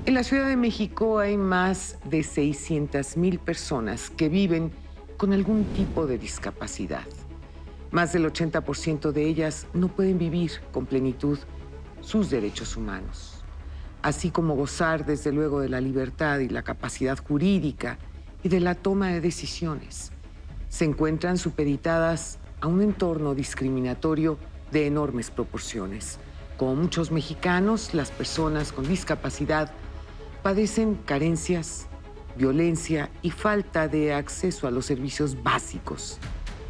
En la Ciudad de México hay más de 600,000 personas que viven con algún tipo de discapacidad. Más del 80% de ellas no pueden vivir con plenitud sus derechos humanos, así como gozar desde luego de la libertad y la capacidad jurídica y de la toma de decisiones. Se encuentran supeditadas a un entorno discriminatorio de enormes proporciones. Como muchos mexicanos, las personas con discapacidad padecen carencias, violencia y falta de acceso a los servicios básicos.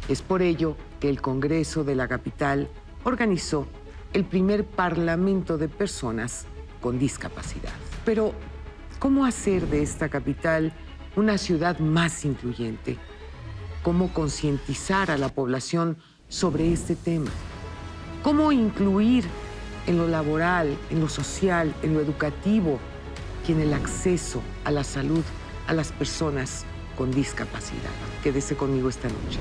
Es por ello que el Congreso de la capital organizó el primer Parlamento de Personas con Discapacidad. Pero, ¿cómo hacer de esta capital una ciudad más incluyente? ¿Cómo concientizar a la población sobre este tema? ¿Cómo incluir en lo laboral, en lo social, en lo educativo y en el acceso a la salud a las personas con discapacidad? Quédese conmigo esta noche.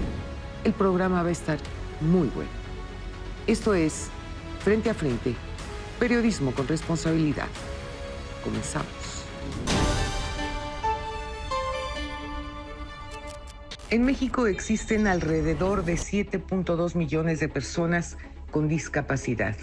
El programa va a estar muy bueno. Esto es Frente a Frente, periodismo con responsabilidad. Comenzamos. En México existen alrededor de 7.2 millones de personas con discapacidad,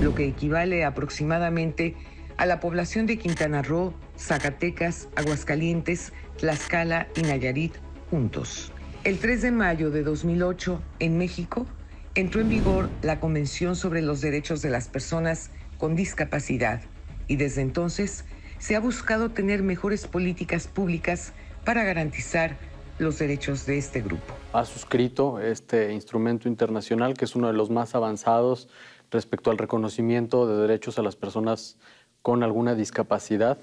lo que equivale aproximadamente a la población de Quintana Roo, Zacatecas, Aguascalientes, Tlaxcala y Nayarit juntos. El 3 de mayo de 2008, en México, entró en vigor la Convención sobre los Derechos de las Personas con Discapacidad y desde entonces se ha buscado tener mejores políticas públicas para garantizar los derechos de este grupo. Ha suscrito este instrumento internacional que es uno de los más avanzados respecto al reconocimiento de derechos a las personas con alguna discapacidad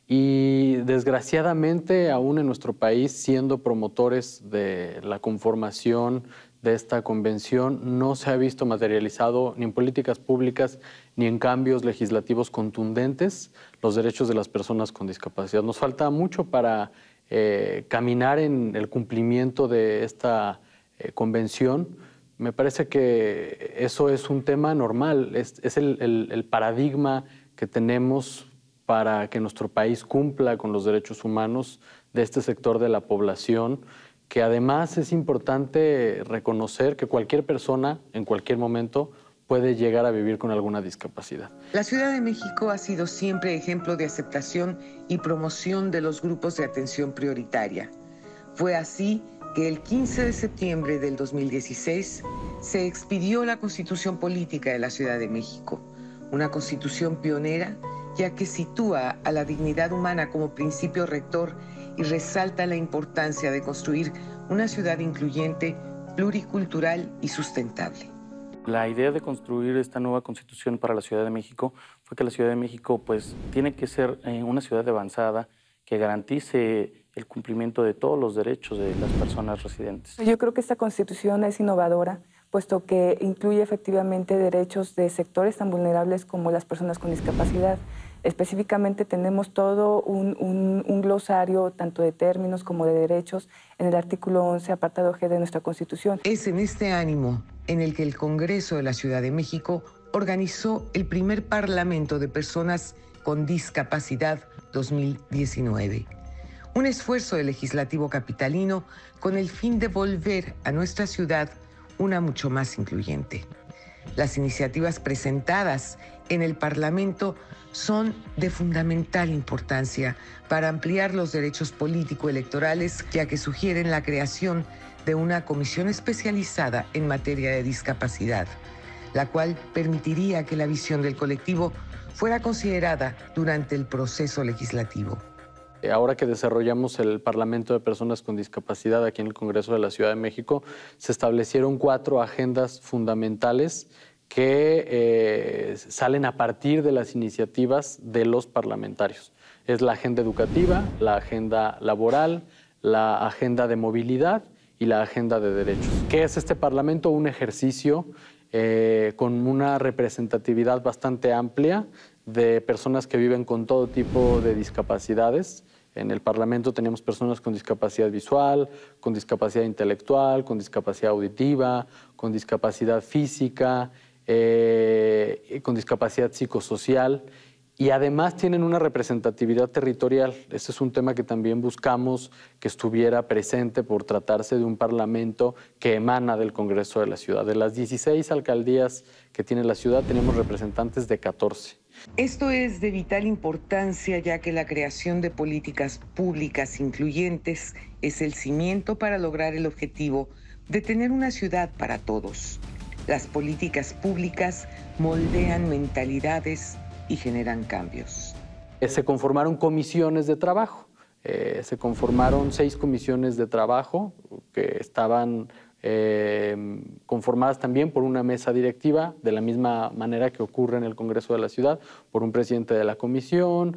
y desgraciadamente aún en nuestro país, siendo promotores de la conformación de esta convención, no se ha visto materializado ni en políticas públicas ni en cambios legislativos contundentes los derechos de las personas con discapacidad. Nos falta mucho para caminar en el cumplimiento de esta convención. Me parece que eso es un tema normal, es el paradigma que tenemos para que nuestro país cumpla con los derechos humanos de este sector de la población, que además es importante reconocer que cualquier persona en cualquier momento puede llegar a vivir con alguna discapacidad. La Ciudad de México ha sido siempre ejemplo de aceptación y promoción de los grupos de atención prioritaria. Fue así que el 15 de septiembre del 2016 se expidió la Constitución Política de la Ciudad de México, una constitución pionera ya que sitúa a la dignidad humana como principio rector y resalta la importancia de construir una ciudad incluyente, pluricultural y sustentable. La idea de construir esta nueva constitución para la Ciudad de México fue que la Ciudad de México pues, tiene que ser una ciudad avanzada que garantice el cumplimiento de todos los derechos de las personas residentes. Yo creo que esta constitución es innovadora, puesto que incluye efectivamente derechos de sectores tan vulnerables como las personas con discapacidad. Específicamente tenemos todo un glosario tanto de términos como de derechos en el artículo 11, apartado G de nuestra Constitución. Es en este ánimo en el que el Congreso de la Ciudad de México organizó el primer Parlamento de Personas con Discapacidad 2019. Un esfuerzo del legislativo capitalino con el fin de volver a nuestra ciudad una mucho más incluyente. Las iniciativas presentadas en el Parlamento son de fundamental importancia para ampliar los derechos político-electorales, ya que sugieren la creación de una comisión especializada en materia de discapacidad, la cual permitiría que la visión del colectivo fuera considerada durante el proceso legislativo. Ahora que desarrollamos el Parlamento de Personas con Discapacidad aquí en el Congreso de la Ciudad de México, se establecieron 4 agendas fundamentales que salen a partir de las iniciativas de los parlamentarios. Es la agenda educativa, la agenda laboral, la agenda de movilidad y la agenda de derechos. ¿Qué es este Parlamento? Un ejercicio con una representatividad bastante amplia de personas que viven con todo tipo de discapacidades. En el Parlamento tenemos personas con discapacidad visual, con discapacidad intelectual, con discapacidad auditiva, con discapacidad física, con discapacidad psicosocial y además tienen una representatividad territorial. Ese es un tema que también buscamos que estuviera presente por tratarse de un parlamento que emana del Congreso de la ciudad. De las 16 alcaldías que tiene la ciudad, tenemos representantes de 14. Esto es de vital importancia, ya que la creación de políticas públicas incluyentes es el cimiento para lograr el objetivo de tener una ciudad para todos. Las políticas públicas moldean mentalidades y generan cambios. Se conformaron comisiones de trabajo. Se conformaron 6 comisiones de trabajo que estaban conformadas también por una mesa directiva, de la misma manera que ocurre en el Congreso de la Ciudad, por un presidente de la comisión,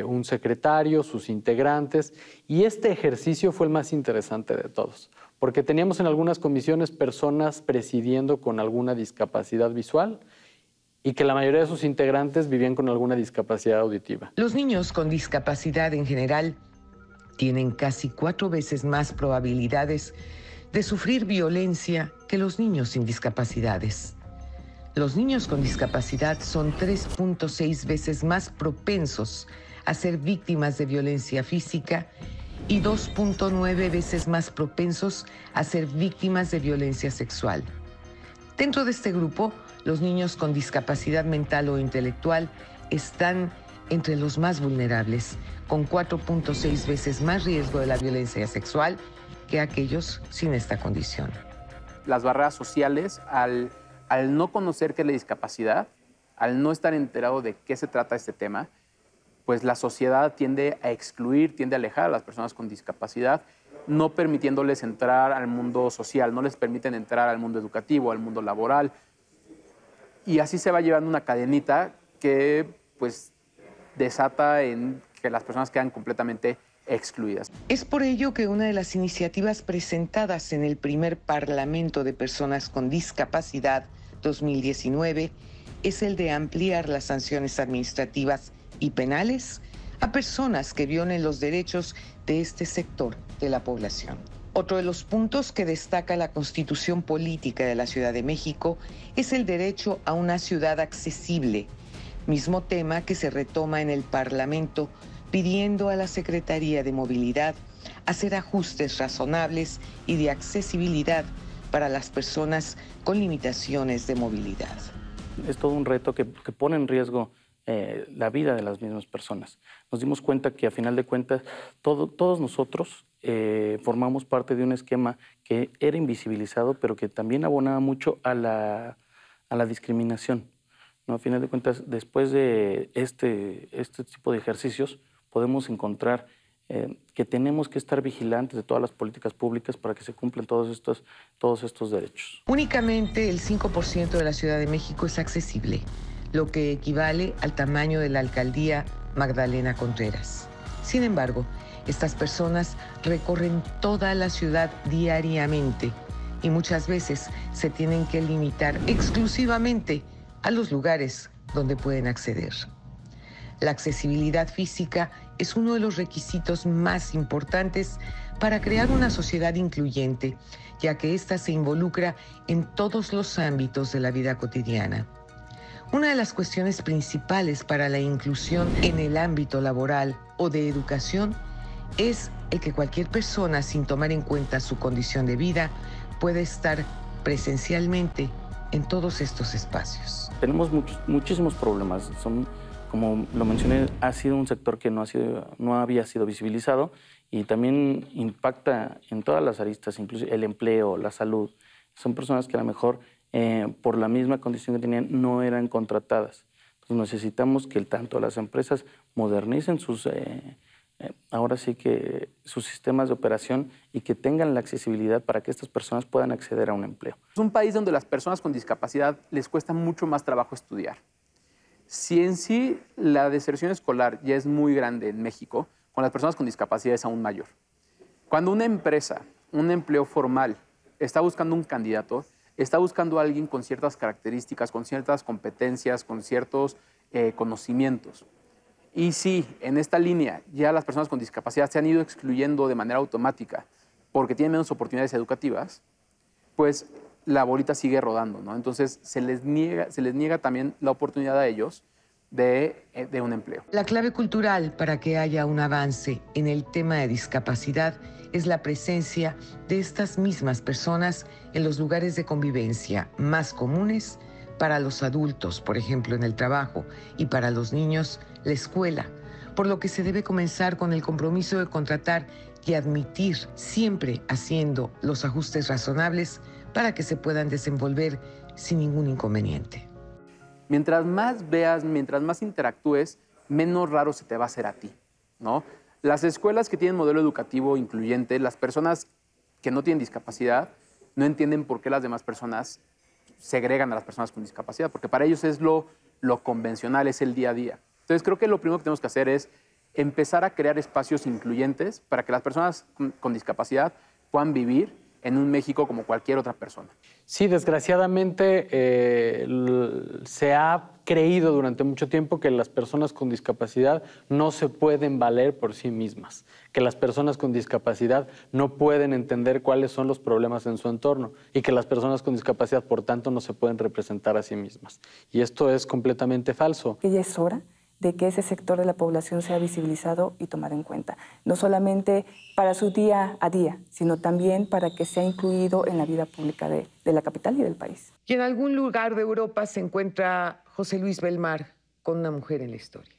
un secretario, sus integrantes. Y este ejercicio fue el más interesante de todos, porque teníamos en algunas comisiones personas presidiendo con alguna discapacidad visual y que la mayoría de sus integrantes vivían con alguna discapacidad auditiva. Los niños con discapacidad en general tienen casi 4 veces más probabilidades de sufrir violencia que los niños sin discapacidades. Los niños con discapacidad son 3.6 veces más propensos a ser víctimas de violencia física y 2.9 veces más propensos a ser víctimas de violencia sexual. Dentro de este grupo, los niños con discapacidad mental o intelectual están entre los más vulnerables, con 4.6 veces más riesgo de la violencia sexual que aquellos sin esta condición. Las barreras sociales, al no conocer qué es la discapacidad, al no estar enterado de qué se trata este tema, pues la sociedad tiende a excluir, tiende a alejar a las personas con discapacidad, no permitiéndoles entrar al mundo social, no les permiten entrar al mundo educativo, al mundo laboral. Y así se va llevando una cadenita que pues desata en que las personas quedan completamente excluidas. Es por ello que una de las iniciativas presentadas en el primer Parlamento de Personas con Discapacidad 2019 es el de ampliar las sanciones administrativas y penales a personas que violen los derechos de este sector de la población. Otro de los puntos que destaca la Constitución Política de la Ciudad de México es el derecho a una ciudad accesible, mismo tema que se retoma en el Parlamento, pidiendo a la Secretaría de Movilidad hacer ajustes razonables y de accesibilidad para las personas con limitaciones de movilidad. Es todo un reto que pone en riesgo la vida de las mismas personas. Nos dimos cuenta que a final de cuentas todos nosotros formamos parte de un esquema que era invisibilizado, pero que también abonaba mucho a la discriminación, ¿no? A final de cuentas, después de este tipo de ejercicios, podemos encontrar que tenemos que estar vigilantes de todas las políticas públicas para que se cumplan todos estos derechos. Únicamente el 5% de la Ciudad de México es accesible, lo que equivale al tamaño de la alcaldía Magdalena Contreras. Sin embargo, estas personas recorren toda la ciudad diariamente y muchas veces se tienen que limitar exclusivamente a los lugares donde pueden acceder. La accesibilidad física es uno de los requisitos más importantes para crear una sociedad incluyente, ya que ésta se involucra en todos los ámbitos de la vida cotidiana. Una de las cuestiones principales para la inclusión en el ámbito laboral o de educación es el que cualquier persona, sin tomar en cuenta su condición de vida, pueda estar presencialmente en todos estos espacios. Tenemos muchísimos problemas. Como lo mencioné, ha sido un sector que no había sido visibilizado y también impacta en todas las aristas, incluso el empleo, la salud. Son personas que a lo mejor por la misma condición que tenían no eran contratadas. Entonces necesitamos que tanto las empresas modernicen ahora sí que sus sistemas de operación y que tengan la accesibilidad para que estas personas puedan acceder a un empleo. Es un país donde las personas con discapacidad les cuesta mucho más trabajo estudiar. Si en sí la deserción escolar ya es muy grande en México, con las personas con discapacidad es aún mayor. Cuando una empresa, un empleo formal, está buscando un candidato, está buscando a alguien con ciertas características, con ciertas competencias, con ciertos conocimientos. Y sí, en esta línea ya las personas con discapacidad se han ido excluyendo de manera automática porque tienen menos oportunidades educativas, pues la bolita sigue rodando, ¿no? Entonces se les niega también la oportunidad a ellos de un empleo. La clave cultural para que haya un avance en el tema de discapacidad es la presencia de estas mismas personas en los lugares de convivencia más comunes para los adultos, por ejemplo, en el trabajo, y para los niños, la escuela, por lo que se debe comenzar con el compromiso de contratar y admitir, siempre haciendo los ajustes razonables para que se puedan desenvolver sin ningún inconveniente. Mientras más veas, mientras más interactúes, menos raro se te va a hacer a ti, ¿no? Las escuelas que tienen modelo educativo incluyente, las personas que no tienen discapacidad, no entienden por qué las demás personas segregan a las personas con discapacidad, porque para ellos es lo convencional, es el día a día. Entonces creo que lo primero que tenemos que hacer es empezar a crear espacios incluyentes para que las personas con discapacidad puedan vivir en un México como cualquier otra persona. Sí, desgraciadamente se ha creído durante mucho tiempo que las personas con discapacidad no se pueden valer por sí mismas, que las personas con discapacidad no pueden entender cuáles son los problemas en su entorno y que las personas con discapacidad, por tanto, no se pueden representar a sí mismas. Y esto es completamente falso. Que ya es hora de que ese sector de la población sea visibilizado y tomado en cuenta, no solamente para su día a día, sino también para que sea incluido en la vida pública de la capital y del país. Y en algún lugar de Europa se encuentra José Luis Belmar con una mujer en la historia.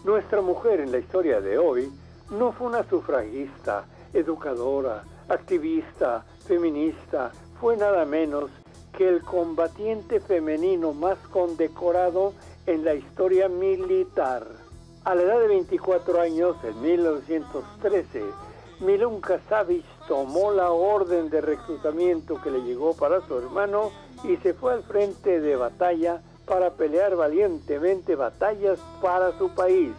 Nuestra mujer en la historia de hoy no fue una sufragista, educadora, activista, feminista, fue nada menos que el combatiente femenino más condecorado en la historia militar. A la edad de 24 años, en 1913, Milunka Savić tomó la orden de reclutamiento que le llegó para su hermano y se fue al frente de batalla para pelear valientemente batallas para su país,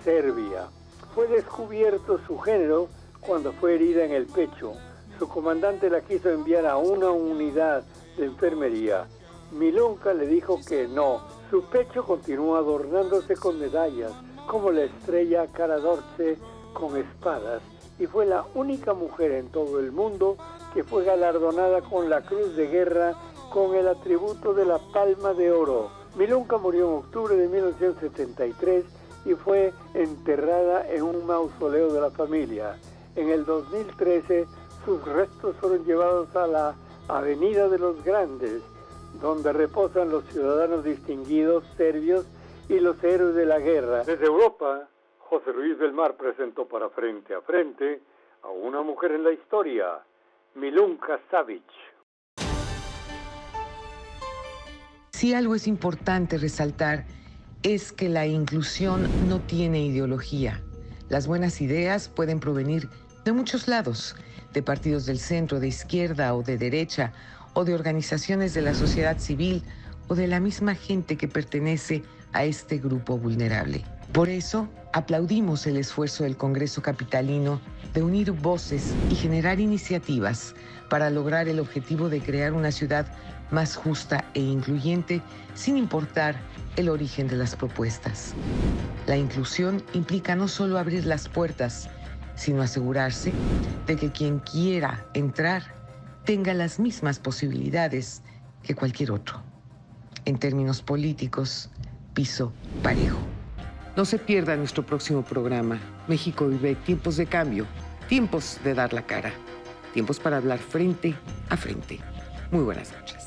Serbia. Fue descubierto su género cuando fue herida en el pecho. Su comandante la quiso enviar a una unidad de enfermería. Milunka le dijo que no. Su pecho continuó adornándose con medallas, como la estrella Karađorđe con espadas, y fue la única mujer en todo el mundo que fue galardonada con la Cruz de Guerra con el atributo de la Palma de Oro. Milunka murió en octubre de 1973 y fue enterrada en un mausoleo de la familia. En el 2013, sus restos fueron llevados a la Avenida de los Grandes, donde reposan los ciudadanos distinguidos serbios y los héroes de la guerra. Desde Europa, José Luis Belmar presentó para Frente a Frente a una mujer en la historia, Milunka Savić. Si algo es importante resaltar es que la inclusión no tiene ideología. Las buenas ideas pueden provenir de muchos lados, de partidos del centro, de izquierda o de derecha, o de organizaciones de la sociedad civil, o de la misma gente que pertenece a este grupo vulnerable. Por eso, aplaudimos el esfuerzo del Congreso Capitalino de unir voces y generar iniciativas para lograr el objetivo de crear una ciudad más justa e incluyente, sin importar el origen de las propuestas. La inclusión implica no solo abrir las puertas, sino asegurarse de que quien quiera entrar tenga las mismas posibilidades que cualquier otro. En términos políticos, piso parejo. No se pierda nuestro próximo programa. México vive tiempos de cambio, tiempos de dar la cara, tiempos para hablar frente a frente. Muy buenas noches.